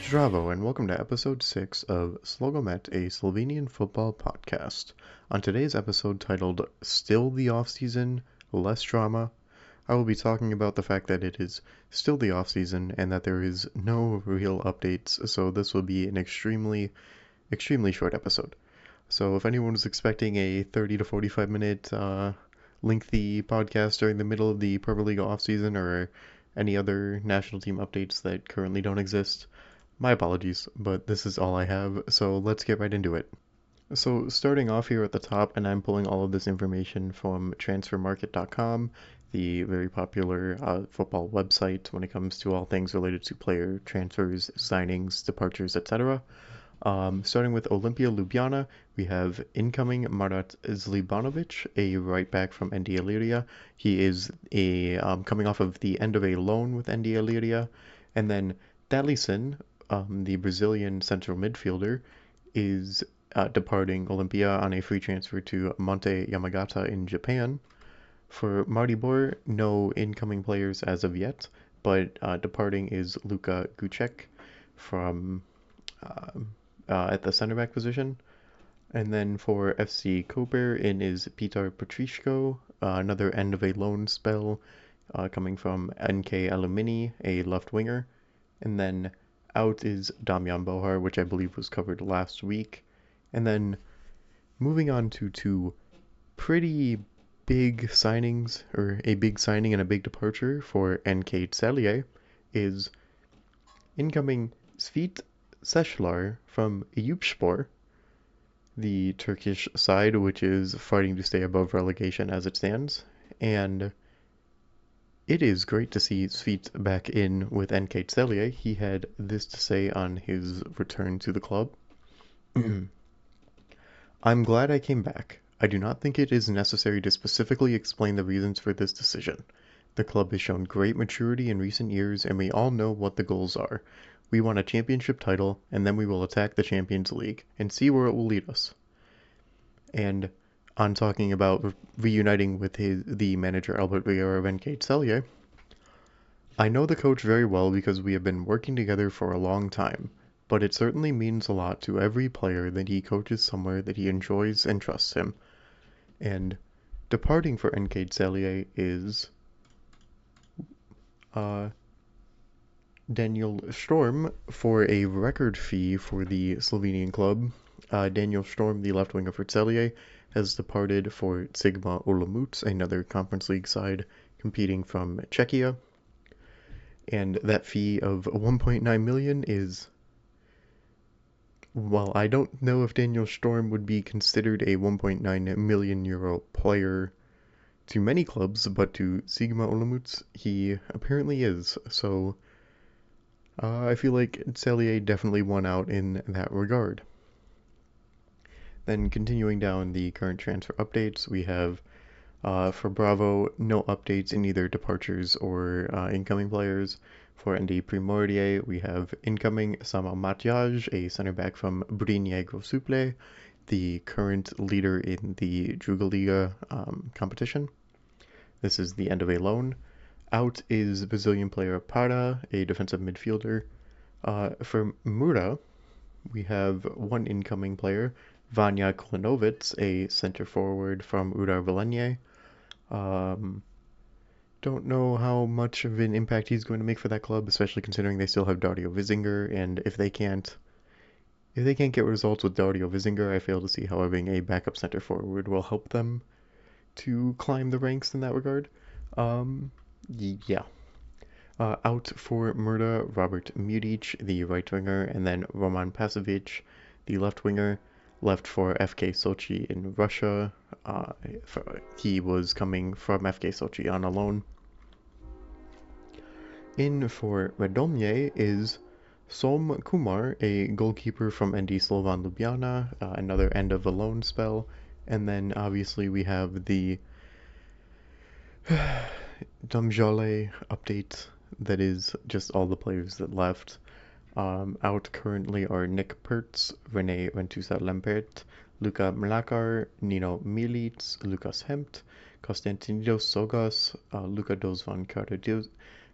Zdravo, and welcome to episode 6 of SLOgomet, a Slovenian football podcast. On today's episode titled Still the Offseason, Less Drama, I will be talking about the fact that it is still the offseason and that there is no real updates, so this will be an extremely short episode. So if anyone was expecting a 30 to 45 minute lengthy podcast during the middle of the Premier League offseason or any other national team updates that currently don't exist, my apologies, but this is all I have, so let's get right into it. So starting off here at the top, and I'm pulling all of this information from transfermarket.com, the very popular football website when it comes to all things related to player transfers, signings, departures, etc. Starting with Olimpia Ljubljana, we have incoming Marat Zlibanovic, a right back from ND Iliria. He is coming off of the end of a loan with ND Iliria. And then Dallison, the Brazilian central midfielder, is departing Olimpia on a free transfer to Monte Yamagata in Japan. For Maribor, no incoming players as of yet, but departing is Luka Gucek from at the center back position. And then for FC Koper, in is Petar Petriško, another end of a loan spell coming from NK Alumini, a left winger. And then out is Damian Bohar, which I believe was covered last week. And then moving on to two pretty big signings, or a big signing and a big departure for NK Celje, is incoming Svit Seshlar from Eyüpspor, the Turkish side, which is fighting to stay above relegation as it stands. And it is great to see Svit back in with NK Celje. He had this to say on his return to the club. I'm glad I came back. I do not think it is necessary to specifically explain the reasons for this decision. The club has shown great maturity in recent years, and we all know what the goals are. We want a championship title, and then we will attack the Champions League and see where it will lead us. And on talking about reuniting with the manager Albert Vieira of NK Celje, I know the coach very well because we have been working together for a long time, but it certainly means a lot to every player that he coaches somewhere that he enjoys and trusts him. And departing for NK Celje is Daniel Storm for a record fee for the Slovenian club. Daniel Storm, the left winger for Celje, has departed for Sigma Olomouc, another Conference League side competing from Czechia. And that fee of 1.9 million is, well, I don't know if Daniel Storm would be considered a 1.9 million euro player to many clubs, but to Sigma Olomouc, he apparently is. So I feel like Celje definitely won out in that regard. Then continuing down the current transfer updates, we have for Bravo, no updates in either departures or incoming players. For ND Primordier, we have incoming Sama Matjaj, a center back from Brinje Grosuple, the current leader in the Druga Liga competition. This is the end of a loan. Out is Brazilian player Para, a defensive midfielder. For Mura, we have one incoming player, Vanja Klinovic, a center forward from Udar Velenje. Don't know how much of an impact he's going to make for that club, especially considering they still have Dario Vizinger, and if they can't get results with Dario Vizinger, I fail to see how having a backup center forward will help them to climb the ranks in that regard. Yeah. Out for Murda, Robert Mudic, the right winger, and then Roman Pasovic, the left winger, left for FK Sochi in Russia. He was coming from FK Sochi on a loan. In for Radomje is Som Kumar, a goalkeeper from ND Slovan Ljubljana, another end of a loan spell. And then obviously we have the Domžale update, that is just all the players that left. Out currently are Nick Pertz, Rene Ventusa Lambert, Luka Mlakar, Nino Milic, Lukas Hempt, Konstantinos Sogas, Luka Dozvan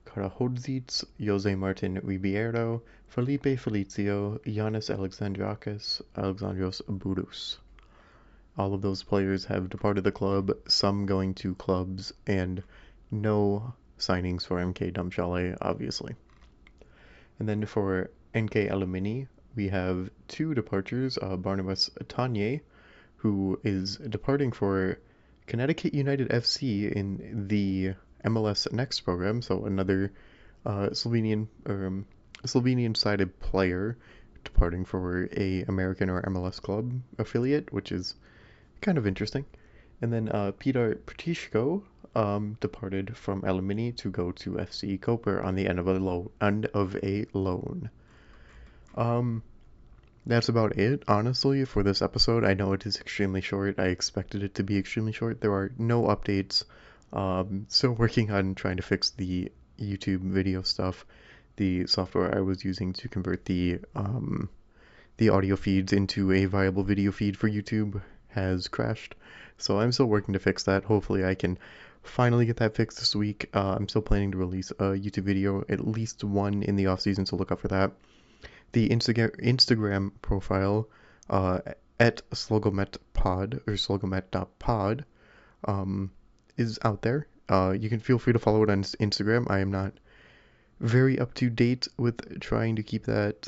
Karahodzic, Jose Martin Ribeiro, Felipe Felicio, Giannis Alexandros Burus. All of those players have departed the club, some going to clubs, and no signings for MK Damshale, obviously. And then for NK Alumini, we have two departures. Barnabas Tanye, who is departing for Connecticut United FC in the MLS Next program, so another Slovenian-sided player departing for a American or MLS club affiliate, which is kind of interesting. And then Peter Prtishko departed from Alumini to go to FC Koper on the end of a loan. That's about it, honestly, for this episode. I know it is extremely short. I expected it to be extremely short. There are no updates. Still working on trying to fix the YouTube video stuff. The software I was using to convert the audio feeds into a viable video feed for YouTube has crashed. So I'm still working to fix that. Hopefully I can finally get that fixed this week. I'm still planning to release a YouTube video, at least one in the off season, so look out for that. The Instagram profile at SLOgomet.pod or SLOgomet.pod is out there. You can feel free to follow it on Instagram. I am not very up to date with trying to keep that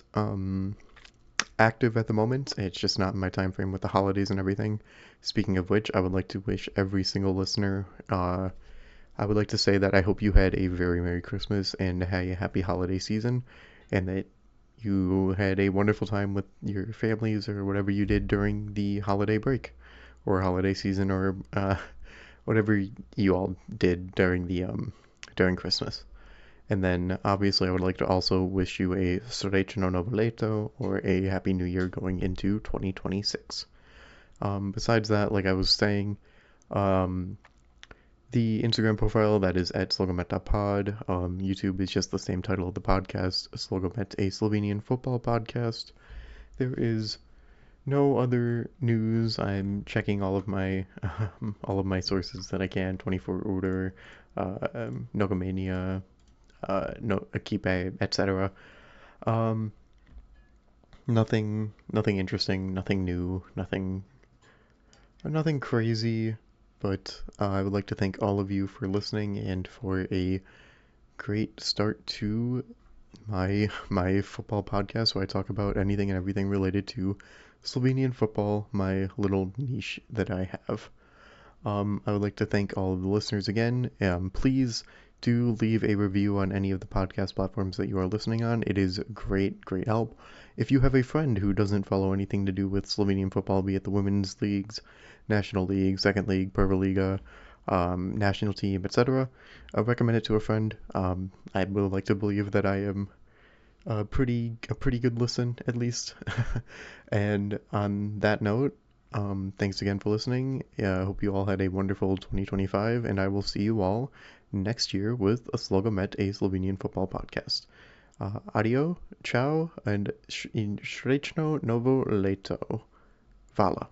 active at the moment. It's just not in my time frame with the holidays and everything. Speaking of which, I would like to wish every single listener, I would like to say that I hope you had a very Merry Christmas and a happy holiday season, and that you had a wonderful time with your families or whatever you did during the holiday break or holiday season, or whatever you all did during Christmas. And then obviously I would like to also wish you a Srećno Novo Leto, or a Happy New Year going into 2026. Besides that, like I was saying, the Instagram profile, that is at slogomet.pod. YouTube is just the same title of the podcast, Slogomet, a Slovenian football podcast. There is no other news. I'm checking all of my sources that I can. 24 Order, Nogomania, Equipe, etc. Nothing interesting, nothing new, nothing crazy. But I would like to thank all of you for listening and for a great start to my football podcast, where I talk about anything and everything related to Slovenian football, my little niche that I have. I would like to thank all of the listeners again. Please do leave a review on any of the podcast platforms that you are listening on. It is great help. If you have a friend who doesn't follow anything to do with Slovenian football, be it the women's leagues, National League, Second League, Prvoliga, national team, etc., recommend it to a friend. I would like to believe that I am a pretty good listen, at least. And on that note, thanks again for listening. I hope you all had a wonderful 2025, and I will see you all next year with a SLOgomet, a Slovenian football podcast. Adio, ciao, and Srećno Novo Leto. Hvala.